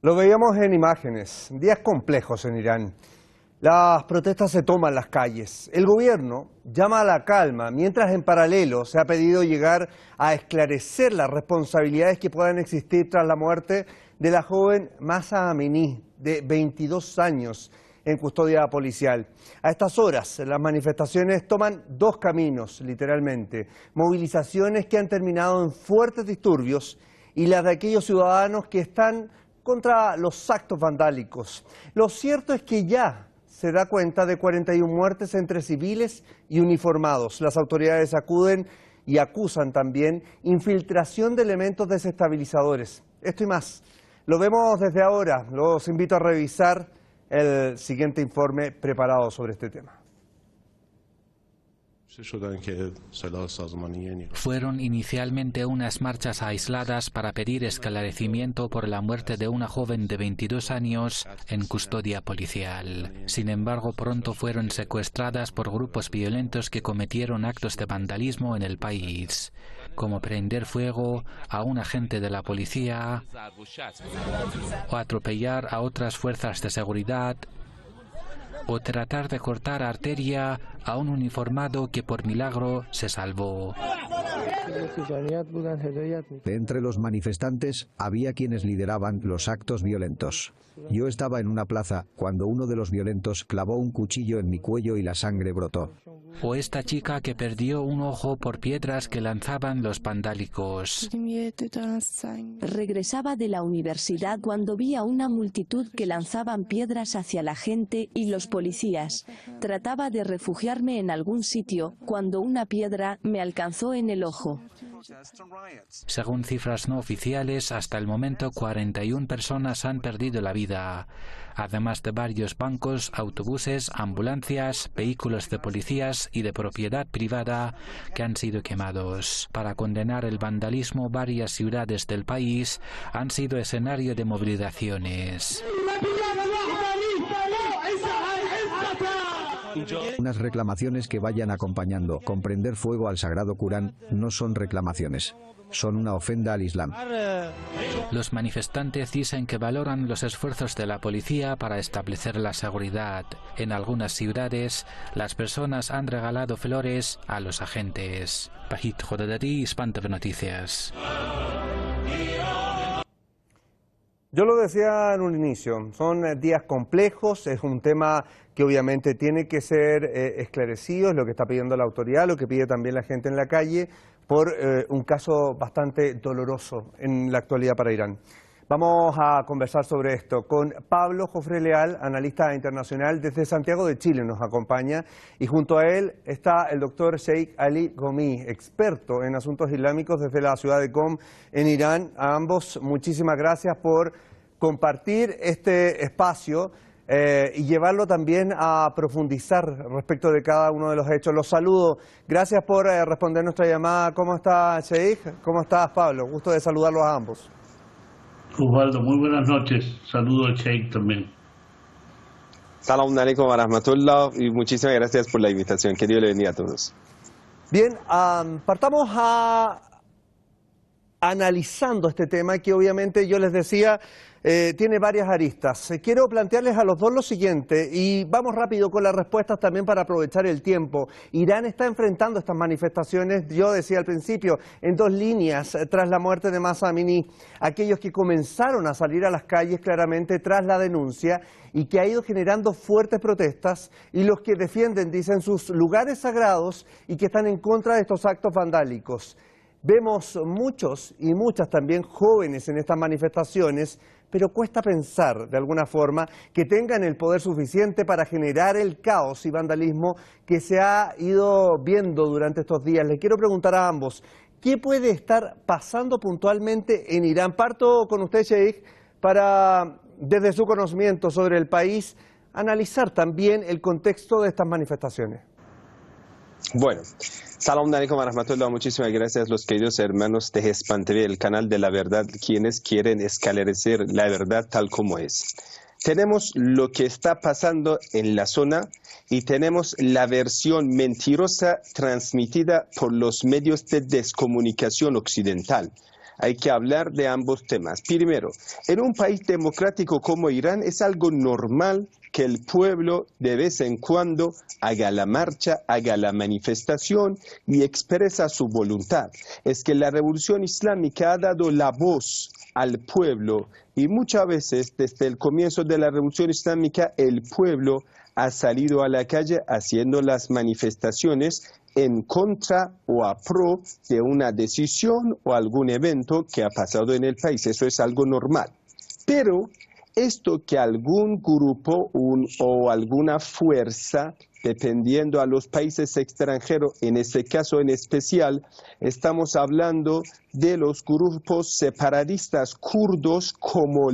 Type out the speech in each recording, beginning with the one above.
Lo veíamos en imágenes, días complejos en Irán. Las protestas se toman las calles. El gobierno llama a la calma, mientras en paralelo se ha pedido llegar a esclarecer las responsabilidades que puedan existir tras la muerte de la joven Mahsa Amini, de 22 años, en custodia policial. A estas horas, las manifestaciones toman dos caminos, literalmente. Movilizaciones que han terminado en fuertes disturbios y las de aquellos ciudadanos que están contra los actos vandálicos. Lo cierto es que ya se da cuenta de 41 muertes entre civiles y uniformados. Las autoridades acuden y acusan también infiltración de elementos desestabilizadores. Esto y más, lo vemos desde ahora. Los invito a revisar el siguiente informe preparado sobre este tema. Fueron inicialmente unas marchas aisladas para pedir esclarecimiento por la muerte de una joven de 22 años en custodia policial. Sin embargo, pronto fueron secuestradas por grupos violentos que cometieron actos de vandalismo en el país, como prender fuego a un agente de la policía o atropellar a otras fuerzas de seguridad, o tratar de cortar arteria a un uniformado que por milagro se salvó. De entre los manifestantes había quienes lideraban los actos violentos. Yo estaba en una plaza cuando uno de los violentos clavó un cuchillo en mi cuello y la sangre brotó. O esta chica que perdió un ojo por piedras que lanzaban los vandálicos. Regresaba de la universidad cuando vi a una multitud que lanzaban piedras hacia la gente y los policías. Trataba de refugiarme en algún sitio cuando una piedra me alcanzó en el ojo. Según cifras no oficiales, hasta el momento 41 personas han perdido la vida, además de varios bancos, autobuses, ambulancias, vehículos de policías y de propiedad privada que han sido quemados. Para condenar el vandalismo, varias ciudades del país han sido escenario de movilizaciones. Unas reclamaciones que vayan acompañando. Con prender fuego al sagrado Corán no son reclamaciones, son una ofensa al Islam. Los manifestantes dicen que valoran los esfuerzos de la policía para establecer la seguridad. En algunas ciudades, las personas han regalado flores a los agentes. Pajit Jodadati, Spanta de Noticias. Yo lo decía en un inicio, son días complejos, es un tema que obviamente tiene que ser esclarecido, es lo que está pidiendo la autoridad, lo que pide también la gente en la calle, por un caso bastante doloroso en la actualidad para Irán. Vamos a conversar sobre esto con Pablo Jofre Leal, analista internacional desde Santiago de Chile, nos acompaña, y junto a él está el doctor Sheikh Ali Gomi, experto en asuntos islámicos desde la ciudad de Qom en Irán. A ambos, muchísimas gracias por compartir este espacio y llevarlo también a profundizar respecto de cada uno de los hechos. Los saludo, gracias por responder nuestra llamada. ¿Cómo está Sheikh? ¿Cómo estás, Pablo? Gusto de saludarlos a ambos. Osvaldo, muy buenas noches. Saludo a Sheikh también. Salam alaikum wa rahmatullah y muchísimas gracias por la invitación. Que Dios le bendiga a todos. Bien, partamos analizando este tema que obviamente yo les decía tiene varias aristas. Quiero plantearles a los dos lo siguiente y vamos rápido con las respuestas también para aprovechar el tiempo. Irán está enfrentando estas manifestaciones, yo decía al principio, en dos líneas tras la muerte de Mahsa Amini. Aquellos que comenzaron a salir a las calles claramente tras la denuncia y que ha ido generando fuertes protestas, y los que defienden, dicen, sus lugares sagrados y que están en contra de estos actos vandálicos. Vemos muchos y muchas también jóvenes en estas manifestaciones, pero cuesta pensar, de alguna forma, que tengan el poder suficiente para generar el caos y vandalismo que se ha ido viendo durante estos días. Les quiero preguntar a ambos, ¿qué puede estar pasando puntualmente en Irán? Parto con usted, Sheikh, para, desde su conocimiento sobre el país, analizar también el contexto de estas manifestaciones. Bueno, salam alaikum wa rahmatullah, muchísimas gracias los queridos hermanos de Hispan TV, el canal de la verdad, quienes quieren esclarecer la verdad tal como es. Tenemos lo que está pasando en la zona y tenemos la versión mentirosa transmitida por los medios de descomunicación occidental. hay que hablar de ambos temas. Primero, en un país democrático como Irán es algo normal que el pueblo de vez en cuando haga la marcha, haga la manifestación y expresa su voluntad. Es que la revolución islámica ha dado la voz al pueblo y muchas veces desde el comienzo de la revolución islámica el pueblo ha salido a la calle haciendo las manifestaciones en contra o a pro de una decisión o algún evento que ha pasado en el país. Eso es algo normal. Pero esto que algún grupo o alguna fuerza, dependiendo a los países extranjeros, en este caso en especial, estamos hablando de los grupos separatistas kurdos como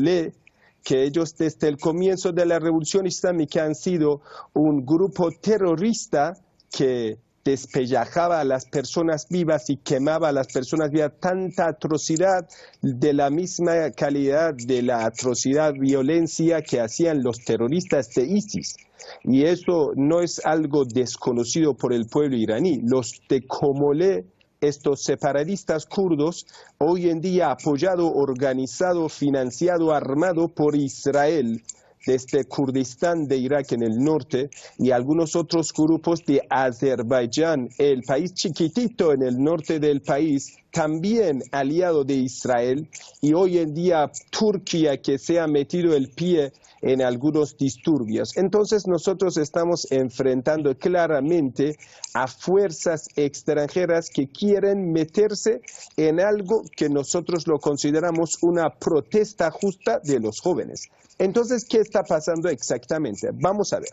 que ellos desde el comienzo de la revolución islámica han sido un grupo terrorista que despellejaba a las personas vivas y quemaba a las personas vivas, tanta atrocidad de la misma calidad de la atrocidad, violencia que hacían los terroristas de ISIS. Y eso no es algo desconocido por el pueblo iraní. Los de Comolé, estos separatistas kurdos, hoy en día apoyado, organizado, financiado, armado por Israel, desde Kurdistán de Irak en el norte y algunos otros grupos de Azerbaiyán, el país chiquitito en el norte del país, también aliado de Israel, y hoy en día Turquía que se ha metido el pie en algunos disturbios. Entonces nosotros estamos enfrentando claramente a fuerzas extranjeras que quieren meterse en algo que nosotros lo consideramos una protesta justa de los jóvenes. Entonces, ¿qué está pasando exactamente? Vamos a ver.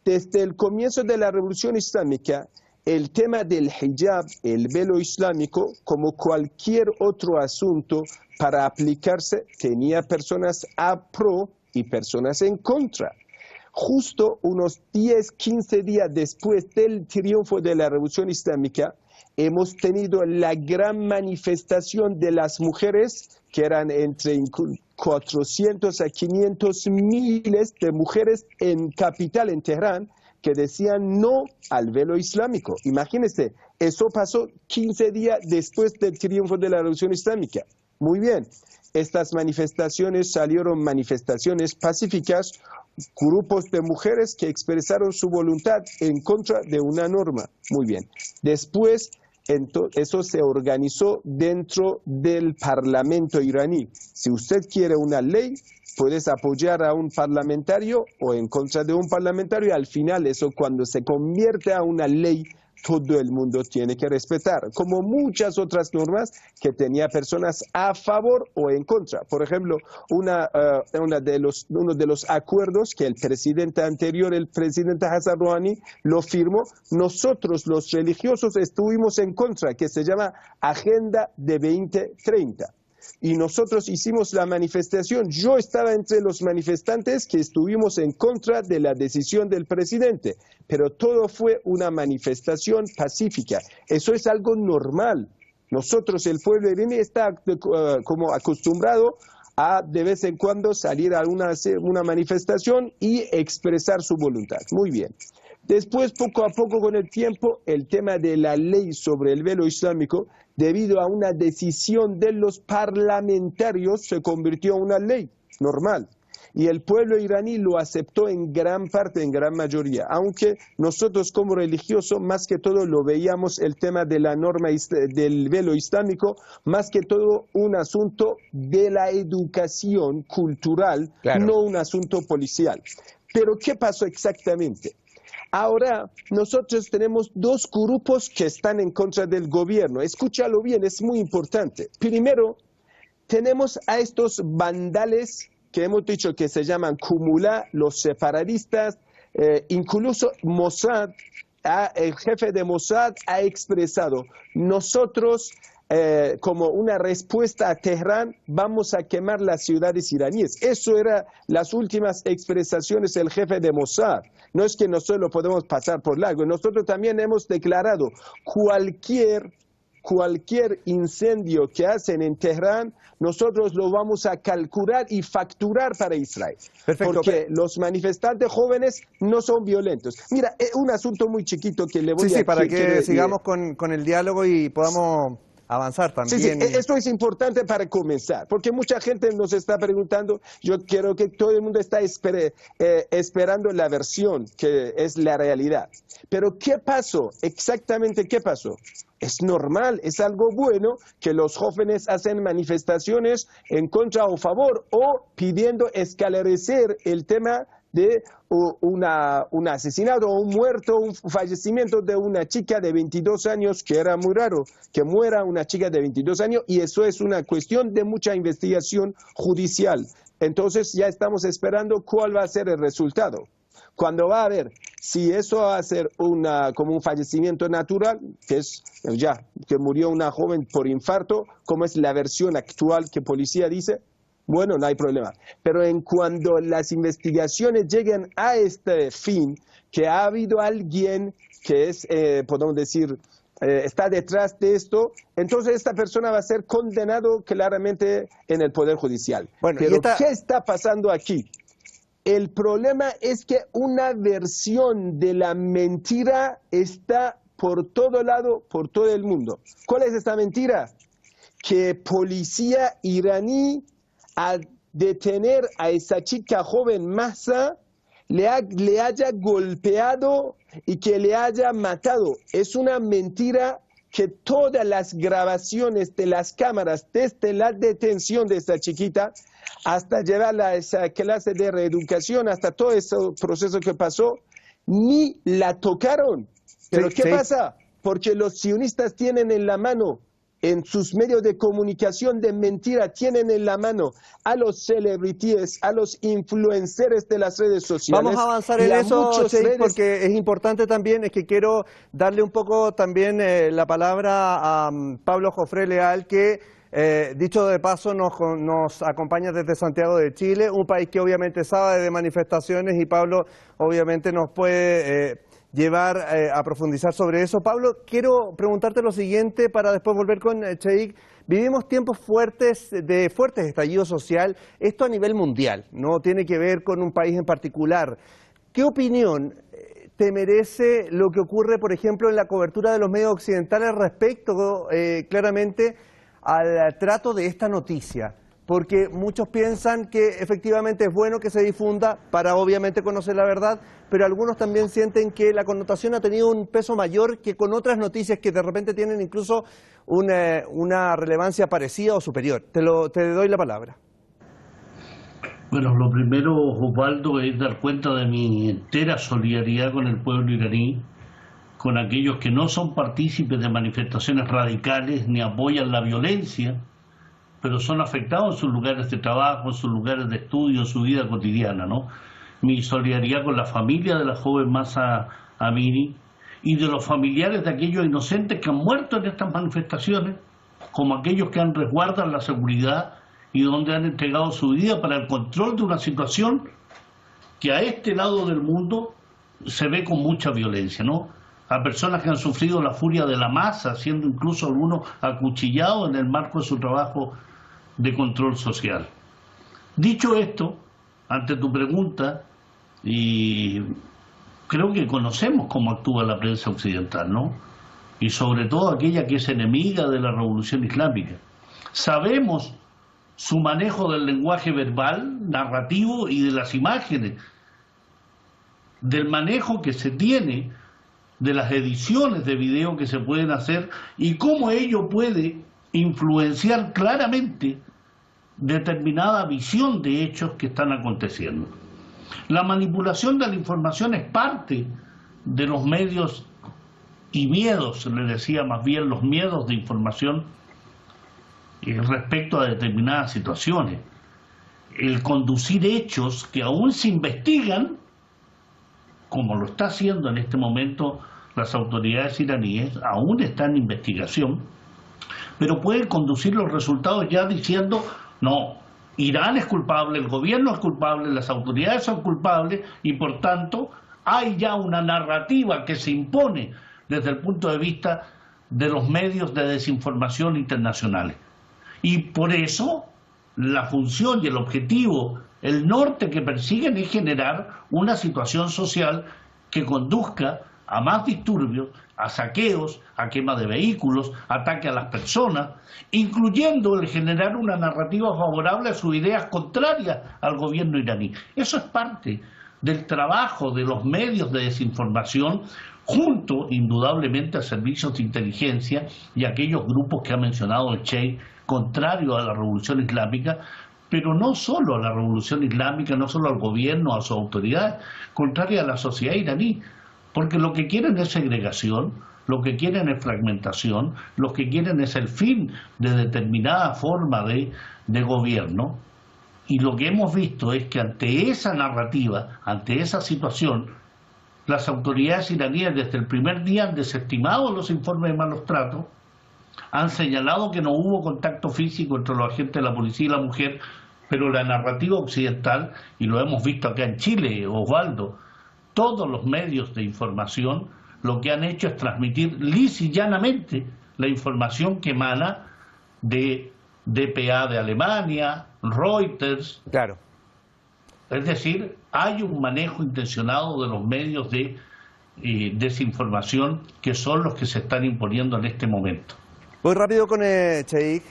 Desde el comienzo de la Revolución Islámica, el tema del hijab, el velo islámico, como cualquier otro asunto para aplicarse, tenía personas a pro y personas en contra. Justo unos 10, 15 días después del triunfo de la Revolución Islámica, hemos tenido la gran manifestación de las mujeres, que eran entre 400 a 500 miles de mujeres en capital, en Teherán, que decían no al velo islámico. Imagínense, eso pasó 15 días después del triunfo de la Revolución Islámica. Muy bien, estas manifestaciones salieron manifestaciones pacíficas, grupos de mujeres que expresaron su voluntad en contra de una norma. Muy bien. Después, eso se organizó dentro del Parlamento iraní. Si usted quiere una ley, puedes apoyar a un parlamentario o en contra de un parlamentario, y al final eso cuando se convierte a una ley, todo el mundo tiene que respetar, como muchas otras normas que tenía personas a favor o en contra. Por ejemplo, uno de los acuerdos que el presidente anterior, el presidente Hassan Rouhani, lo firmó, nosotros los religiosos estuvimos en contra, que se llama Agenda de 2030. Y nosotros hicimos la manifestación. Yo estaba entre los manifestantes que estuvimos en contra de la decisión del presidente, pero todo fue una manifestación pacífica. Eso es algo normal. Nosotros, el pueblo iraní, está como acostumbrado a de vez en cuando salir a una manifestación y expresar su voluntad. Muy bien. Después, poco a poco, con el tiempo, el tema de la ley sobre el velo islámico, debido a una decisión de los parlamentarios, se convirtió en una ley normal. Y el pueblo iraní lo aceptó en gran parte, en gran mayoría. Aunque nosotros como religiosos, más que todo, lo veíamos el tema de la norma del velo islámico, más que todo un asunto de la educación cultural, claro, no un asunto policial. Pero, ¿qué pasó exactamente? Ahora nosotros tenemos dos grupos que están en contra del gobierno. Escúchalo bien, es muy importante. Primero, tenemos a estos vandales que hemos dicho que se llaman Cumulá, los separatistas, incluso Mossad, el jefe de Mossad ha expresado, nosotros como una respuesta a Teherán vamos a quemar las ciudades iraníes. Eso eran las últimas expresaciones del jefe de Mossad. No es que nosotros lo podemos pasar por largo. Nosotros también hemos declarado cualquier incendio que hacen en Teherán, nosotros lo vamos a calcular y facturar para Israel. Perfecto, porque los manifestantes jóvenes no son violentos. Mira, un asunto muy chiquito que le voy a... para que sigamos con el diálogo y podamos avanzar también. Sí, esto es importante para comenzar, porque mucha gente nos está preguntando, yo quiero que todo el mundo está esperando la versión que es la realidad. Pero ¿qué pasó? Exactamente ¿qué pasó? Es normal, es algo bueno que los jóvenes hacen manifestaciones en contra o favor o pidiendo esclarecer el tema de un asesinato o un muerto, un fallecimiento de una chica de 22 años, que era muy raro que muera una chica de 22 años, y eso es una cuestión de mucha investigación judicial. Entonces ya estamos esperando cuál va a ser el resultado. Cuando va a ver si eso va a ser como un fallecimiento natural, que es ya que murió una joven por infarto, como es la versión actual que policía dice, bueno, no hay problema. Pero en cuando las investigaciones lleguen a este fin, que ha habido alguien que es, podemos decir, está detrás de esto, entonces esta persona va a ser condenado claramente en el Poder Judicial. Bueno, pero ¿qué está pasando aquí? El problema es que una versión de la mentira está por todo lado, por todo el mundo. ¿Cuál es esta mentira? Que policía iraní, al detener a esa chica joven Mahsa, le haya golpeado y que le haya matado. Es una mentira que todas las grabaciones de las cámaras desde la detención de esta chiquita hasta llevarla a esa clase de reeducación, hasta todo ese proceso que pasó, ni la tocaron. ¿Pero qué pasa? Porque los sionistas tienen en la mano, en sus medios de comunicación de mentira, tienen en la mano a los celebrities, a los influencers de las redes sociales. Vamos a avanzar en eso, Sheikh, porque es importante también, es que quiero darle un poco también la palabra a Pablo Jofré Leal, que dicho de paso nos acompaña desde Santiago de Chile, un país que obviamente sabe de manifestaciones, y Pablo obviamente nos puede llevar a profundizar sobre eso. Pablo, quiero preguntarte lo siguiente para después volver con Sheikh. Vivimos tiempos fuertes, de fuertes estallidos social, esto a nivel mundial, no tiene que ver con un país en particular. ¿Qué opinión te merece lo que ocurre, por ejemplo, en la cobertura de los medios occidentales respecto claramente al trato de esta noticia? Porque muchos piensan que efectivamente es bueno que se difunda para obviamente conocer la verdad, pero algunos también sienten que la connotación ha tenido un peso mayor que con otras noticias que de repente tienen incluso una relevancia parecida o superior. Te doy la palabra. Bueno, lo primero, Osvaldo, es dar cuenta de mi entera solidaridad con el pueblo iraní, con aquellos que no son partícipes de manifestaciones radicales ni apoyan la violencia, pero son afectados en sus lugares de trabajo, en sus lugares de estudio, en su vida cotidiana, ¿no? Mi solidaridad con la familia de la joven Mahsa Amini y de los familiares de aquellos inocentes que han muerto en estas manifestaciones, como aquellos que han resguardado la seguridad y donde han entregado su vida para el control de una situación que a este lado del mundo se ve con mucha violencia, ¿no? A personas que han sufrido la furia de la masa, siendo incluso algunos acuchillados en el marco de su trabajo de control social. Dicho esto, ante tu pregunta, y creo que conocemos cómo actúa la prensa occidental, ¿no? Y sobre todo aquella que es enemiga de la revolución islámica. Sabemos su manejo del lenguaje verbal, narrativo y de las imágenes, del manejo que se tiene de las ediciones de video que se pueden hacer y cómo ello puede influenciar claramente determinada visión de hechos que están aconteciendo. La manipulación de la información es parte de los medios y miedos, le decía más bien los miedos de información respecto a determinadas situaciones. El conducir hechos que aún se investigan, como lo está haciendo en este momento las autoridades iraníes, aún está en investigación, pero pueden conducir los resultados ya diciendo, no, Irán es culpable, el gobierno es culpable, las autoridades son culpables y por tanto hay ya una narrativa que se impone desde el punto de vista de los medios de desinformación internacionales. Y por eso la función y el objetivo, el norte que persiguen es generar una situación social que conduzca a más disturbios, a saqueos, a quema de vehículos, ataque a las personas, incluyendo el generar una narrativa favorable a sus ideas contrarias al gobierno iraní. Eso es parte del trabajo de los medios de desinformación, junto indudablemente a servicios de inteligencia y a aquellos grupos que ha mencionado el Sheikh, contrario a la revolución islámica, pero no solo a la revolución islámica, no solo al gobierno, a sus autoridades, contrario a la sociedad iraní, porque lo que quieren es segregación, lo que quieren es fragmentación, lo que quieren es el fin de determinada forma de gobierno, y lo que hemos visto es que ante esa narrativa, ante esa situación, las autoridades iraníes desde el primer día han desestimado los informes de malos tratos, han señalado que no hubo contacto físico entre los agentes de la policía y la mujer, pero la narrativa occidental, y lo hemos visto acá en Chile, Osvaldo, todos los medios de información lo que han hecho es transmitir lisa y llanamente la información que emana de dpa de Alemania, Reuters. Claro. Es decir, hay un manejo intencionado de los medios de desinformación que son los que se están imponiendo en este momento. Voy rápido con Sheikh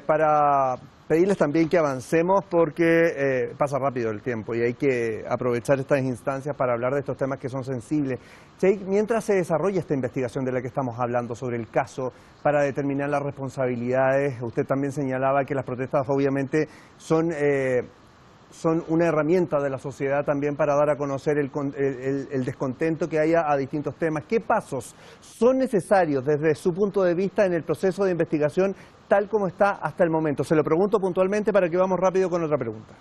para pedirles también que avancemos porque pasa rápido el tiempo y hay que aprovechar estas instancias para hablar de estos temas que son sensibles. Sheikh, mientras se desarrolla esta investigación de la que estamos hablando sobre el caso para determinar las responsabilidades, usted también señalaba que las protestas obviamente son una herramienta de la sociedad también para dar a conocer el descontento que haya a distintos temas. ¿Qué pasos son necesarios desde su punto de vista en el proceso de investigación tal como está hasta el momento? Se lo pregunto puntualmente para que vamos rápido con otra pregunta.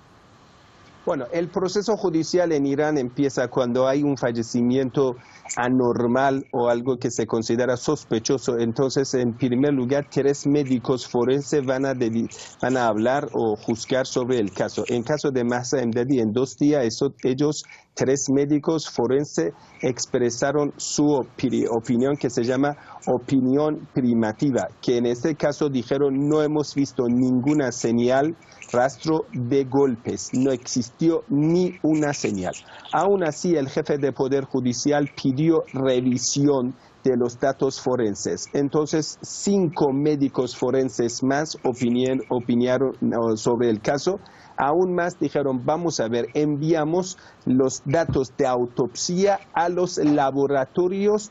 Bueno, el proceso judicial en Irán empieza cuando hay un fallecimiento anormal o algo que se considera sospechoso. Entonces, en primer lugar, 3 médicos forenses van a hablar o juzgar sobre el caso. En caso de Mahsa Emdadi, en 2 días, ellos, 3 médicos forenses, expresaron su opinión que se llama opinión primativa, que en este caso dijeron no hemos visto ninguna señal, rastro de golpes, no existió ni una señal. Aún así, el jefe de Poder Judicial pidió revisión de los datos forenses. Entonces, 5 médicos forenses más opinaron sobre el caso. Aún más dijeron, vamos a ver, enviamos los datos de autopsia a los laboratorios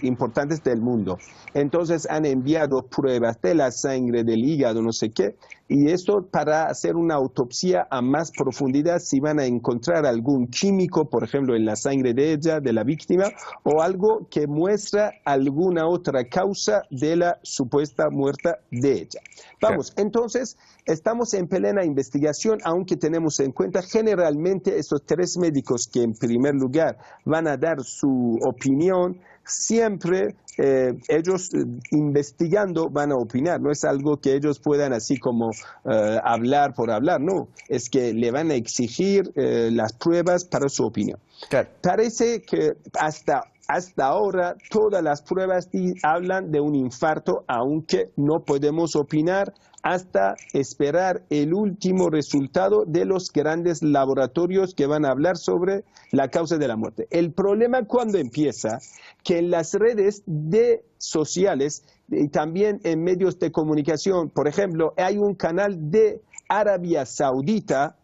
importantes del mundo. Entonces han enviado pruebas de la sangre, del hígado, no sé qué, y esto para hacer una autopsia a más profundidad si van a encontrar algún químico, por ejemplo, en la sangre de ella, de la víctima, o algo que muestra alguna otra causa de la supuesta muerte de ella. Vamos, entonces estamos en plena investigación, aunque tenemos en cuenta generalmente estos 3 médicos que en primer lugar van a dar su opinión, siempre ellos investigando van a opinar, no es algo que ellos puedan así como hablar por hablar, no, es que le van a exigir las pruebas para su opinión. Claro. Parece que hasta ahora todas las pruebas hablan de un infarto, aunque no podemos opinar hasta esperar el último resultado de los grandes laboratorios que van a hablar sobre la causa de la muerte. El problema cuando empieza, que en las redes sociales y también en medios de comunicación, por ejemplo, hay un canal de Arabia Saudita,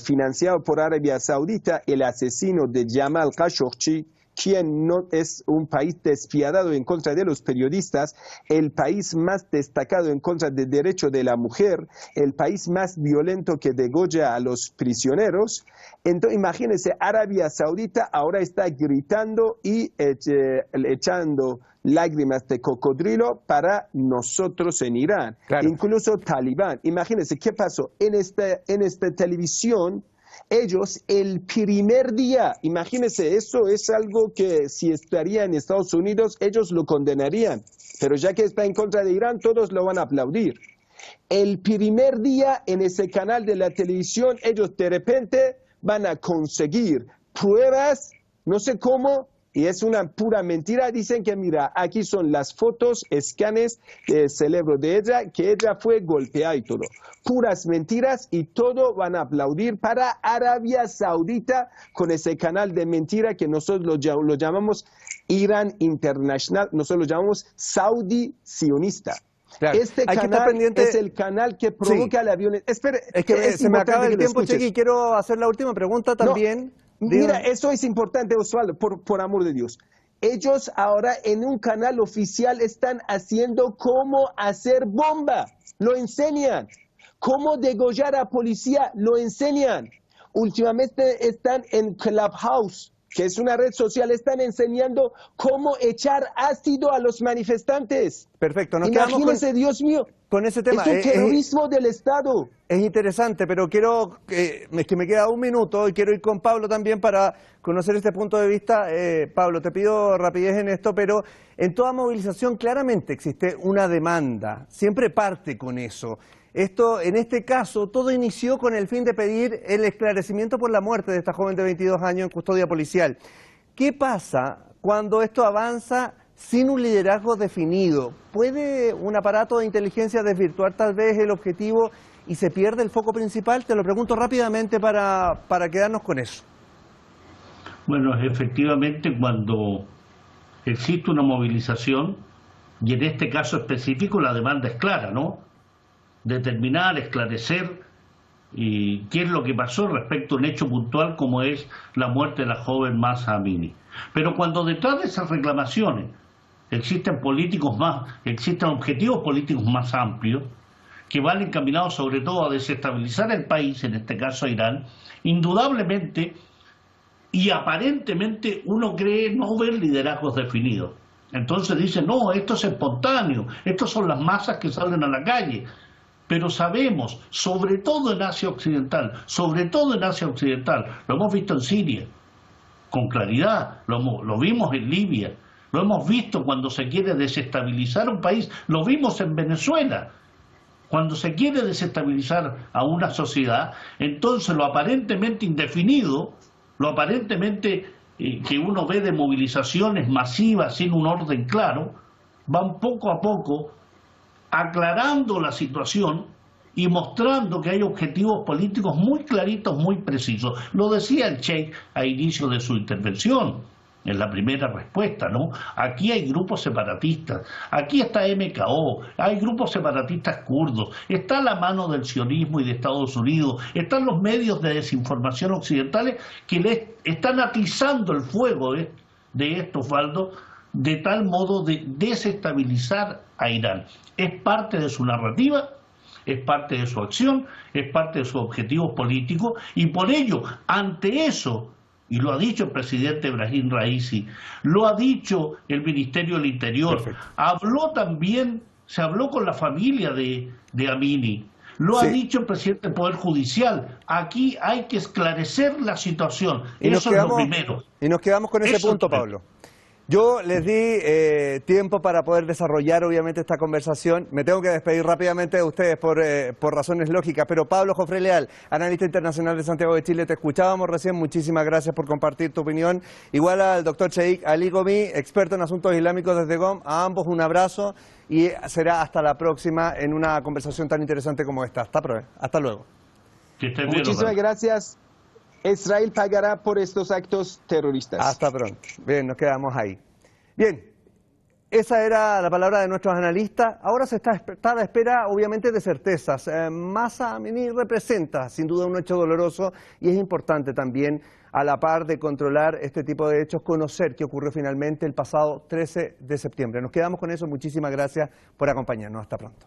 financiado por Arabia Saudita, el asesino de Jamal Khashoggi, quien no es un país despiadado en contra de los periodistas, el país más destacado en contra del derecho de la mujer, el país más violento que degolla a los prisioneros. Entonces, imagínense, Arabia Saudita ahora está gritando y echando lágrimas de cocodrilo para nosotros en Irán. Claro. Incluso Talibán. Imagínense, ¿qué pasó? En esta televisión, ellos el primer día, imagínense, eso es algo que si estaría en Estados Unidos, ellos lo condenarían. Pero ya que está en contra de Irán, todos lo van a aplaudir. El primer día en ese canal de la televisión, ellos de repente van a conseguir pruebas, no sé cómo, y es una pura mentira. Dicen que mira, aquí son las fotos, escanes del cerebro de ella, que ella fue golpeada y todo. Puras mentiras, y todo van a aplaudir para Arabia Saudita con ese canal de mentira que nosotros lo llamamos Irán International, nosotros lo llamamos Saudi Sionista. Claro. Este canal es el canal que provoca la violencia. Espere, es que se me acaba el tiempo, Chequi, quiero hacer la última pregunta también. No, mira, eso es importante, Osvaldo, por amor de Dios. Ellos ahora en un canal oficial están haciendo cómo hacer bomba, lo enseñan. Cómo degollar a policía, lo enseñan. Últimamente están en Clubhouse, que es una red social, están enseñando cómo echar ácido a los manifestantes. Perfecto, nos Imagínense, Dios mío, con ese tema. Es un terrorismo del Estado. Es interesante, pero quiero, es que me queda un minuto y quiero ir con Pablo también para conocer este punto de vista. Pablo, te pido rapidez en esto, pero en toda movilización claramente existe una demanda, siempre parte con eso. Esto, en este caso, todo inició con el fin de pedir el esclarecimiento por la muerte de esta joven de 22 años en custodia policial. ¿Qué pasa cuando esto avanza sin un liderazgo definido? ¿Puede un aparato de inteligencia desvirtuar tal vez el objetivo y se pierde el foco principal? Te lo pregunto rápidamente para quedarnos con eso. Bueno, efectivamente, cuando existe una movilización, y en este caso específico la demanda es clara, ¿no? Determinar, esclarecer qué es lo que pasó respecto a un hecho puntual como es la muerte de la joven Mahsa Amini. Pero cuando detrás de esas reclamaciones existen objetivos políticos más amplios que van encaminados sobre todo a desestabilizar el país, en este caso a Irán, indudablemente y aparentemente uno cree no ver liderazgos definidos. Entonces dice, no, esto es espontáneo, estos son las masas que salen a la calle. Pero sabemos, sobre todo en Asia Occidental, lo hemos visto en Siria, con claridad, lo vimos en Libia, lo hemos visto cuando se quiere desestabilizar un país, lo vimos en Venezuela. Cuando se quiere desestabilizar a una sociedad, entonces lo aparentemente indefinido, lo aparentemente que uno ve de movilizaciones masivas sin un orden claro, van poco a poco aclarando la situación y mostrando que hay objetivos políticos muy claritos, muy precisos. Lo decía el Sheikh a inicio de su intervención, en la primera respuesta, ¿no? Aquí hay grupos separatistas, aquí está MKO, hay grupos separatistas kurdos, está la mano del sionismo y de Estados Unidos, están los medios de desinformación occidentales que le están atizando el fuego de esto, Osvaldo, de tal modo de desestabilizar a Irán. Es parte de su narrativa, es parte de su acción, es parte de sus objetivos políticos, y por ello, ante eso, y lo ha dicho el presidente Ebrahim Raisi, lo ha dicho el Ministerio del Interior, se habló con la familia de Amini, lo ha dicho el presidente del Poder Judicial. Aquí hay que esclarecer la situación, eso es lo primero. Y nos quedamos con ese punto, Pablo. Yo les di tiempo para poder desarrollar obviamente esta conversación. Me tengo que despedir rápidamente de ustedes por razones lógicas, pero Pablo Jofré Leal, analista internacional de Santiago de Chile, te escuchábamos recién, muchísimas gracias por compartir tu opinión. Igual al doctor Sheikh Ali Gomi, experto en asuntos islámicos desde GOM, a ambos un abrazo y será hasta la próxima en una conversación tan interesante como esta. Hasta luego. Muchísimas gracias. Israel pagará por estos actos terroristas. Hasta pronto. Bien, nos quedamos ahí. Bien, esa era la palabra de nuestros analistas. Ahora se está a la espera, obviamente, de certezas. Mahsa Amini representa, sin duda, un hecho doloroso y es importante también, a la par de controlar este tipo de hechos, conocer qué ocurrió finalmente el pasado 13 de septiembre. Nos quedamos con eso. Muchísimas gracias por acompañarnos. Hasta pronto.